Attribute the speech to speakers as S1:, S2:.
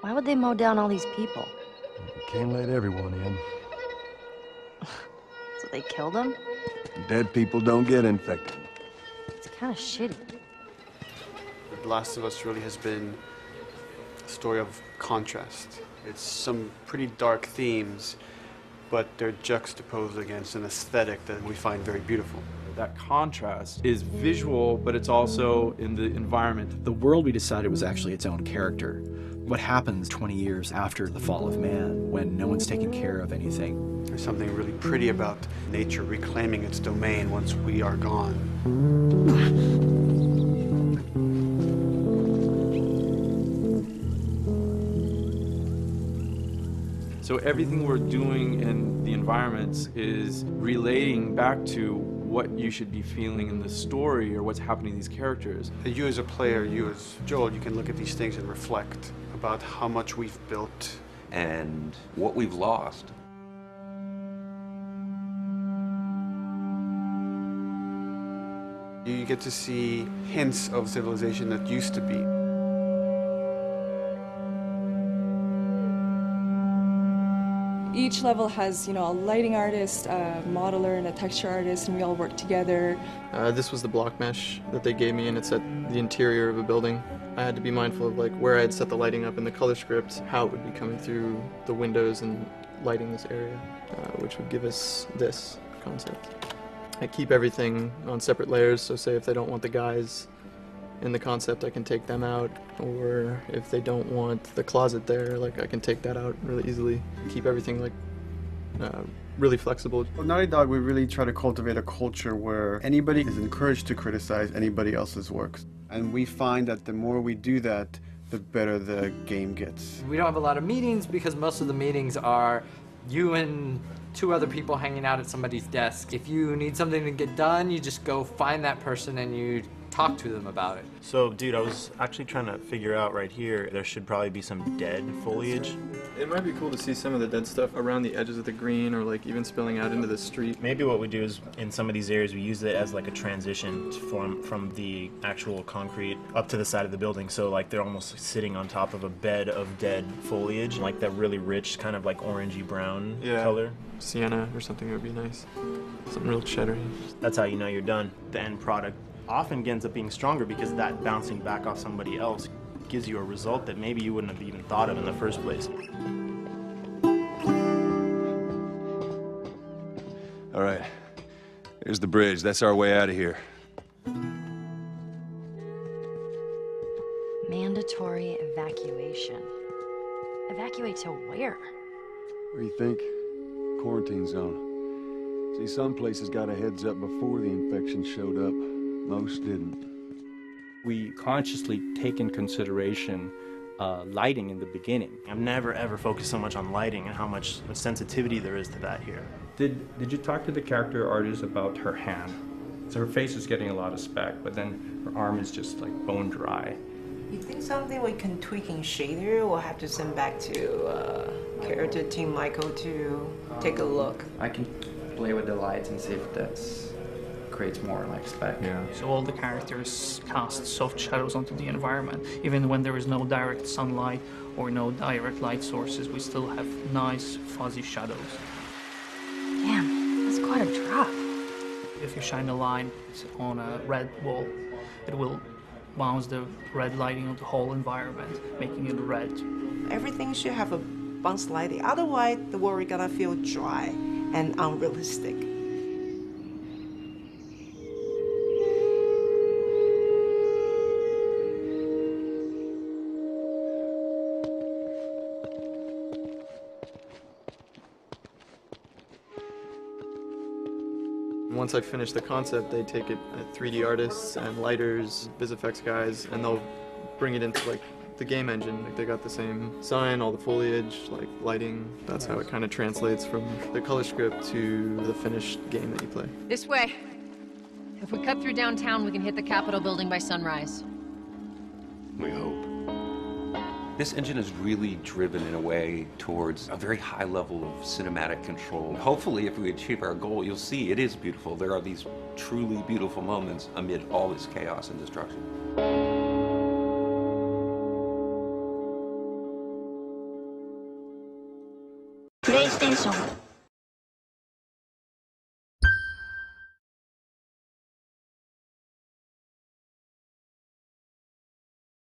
S1: Why would they mow down all these people?
S2: We can't let everyone in.
S1: So they killed them?
S2: Dead people don't get infected.
S1: It's kind of shitty.
S3: The Last of Us really has been a story of contrast. It's some pretty dark themes, but they're juxtaposed against an aesthetic that we find very beautiful.
S4: That contrast is visual, but it's also in the environment.
S5: The world we decided was actually its own character. What happens 20 years after the fall of man when no one's taking care of anything?
S3: There's something really pretty about nature reclaiming its domain once we are gone.
S4: So everything we're doing in the environments is relating back to what you should be feeling in the story or what's happening to these characters.
S3: You as a player, you as Joel, you can look at these things and reflect about how much we've built
S6: and what we've lost.
S3: You get to see hints of civilization that used to be.
S7: Each level has, a lighting artist, a modeler, and a texture artist, and we all work together.
S8: This was the block mesh that they gave me, and it's at the interior of a building. I had to be mindful of where I had set the lighting up in the color script, how it would be coming through the windows and lighting this area, which would give us this concept. I keep everything on separate layers, so say if they don't want the guys in the concept, I can take them out, or if they don't want the closet there, I can take that out really easily. Keep everything really flexible.
S3: Well, Naughty Dog, we really try to cultivate a culture where anybody is encouraged to criticize anybody else's works. And we find that the more we do that, the better the game gets.
S9: We don't have a lot of meetings because most of the meetings are you and two other people hanging out at somebody's desk. If you need something to get done, you just go find that person and you talk to them about it.
S10: So, dude, I was actually trying to figure out right here, there should probably be some dead foliage.
S8: It might be cool to see some of the dead stuff around the edges of the green or even spilling out into the street.
S10: Maybe what we do is, in some of these areas, we use it as a transition from the actual concrete up to the side of the building. So they're almost sitting on top of a bed of dead foliage, that really rich kind of orangey brown color.
S8: Sienna or something would be nice. Something real cheddar.
S10: That's how you know you're done. The end product often ends up being stronger because that bouncing back off somebody else gives you a result that maybe you wouldn't have even thought of in the first place.
S2: All right, here's the bridge. That's our way out of here.
S1: Mandatory evacuation. Evacuate to where?
S2: What do you think? Quarantine zone. See, some places got a heads up before the infection showed up. Most didn't.
S11: We consciously take in consideration lighting in the beginning.
S10: I've never ever focused so much on lighting and how much sensitivity there is to that here.
S11: Did you talk to the character artist about her hand? So her face is getting a lot of speck, but then her arm is just bone dry.
S12: You think something we can tweak in shader? We'll have to send back to character team Michael to take a look.
S13: I can play with the lights and see if that creates more speck.
S11: Yeah.
S14: So all the characters cast soft shadows onto the environment. Even when there is no direct sunlight or no direct light sources, we still have nice fuzzy shadows.
S1: Damn, that's quite a drop.
S14: If you shine a line on a red wall, it will bounce the red lighting of the whole environment, making it red.
S12: Everything should have a bounce lighting, otherwise the world is gonna feel dry and unrealistic.
S8: Once I finish the concept, they take it at 3D artists and lighters, VisFX guys, and they'll bring it into the game engine. They got the same sign, all the foliage, lighting. That's how it kind of translates from the color script to the finished game that you play.
S15: This way. If we cut through downtown, we can hit the Capitol building by sunrise.
S2: We hope.
S6: This engine is really driven in a way towards a very high level of cinematic control. Hopefully, if we achieve our goal, you'll see it is beautiful. There are these truly beautiful moments amid all this chaos and destruction.
S16: PlayStation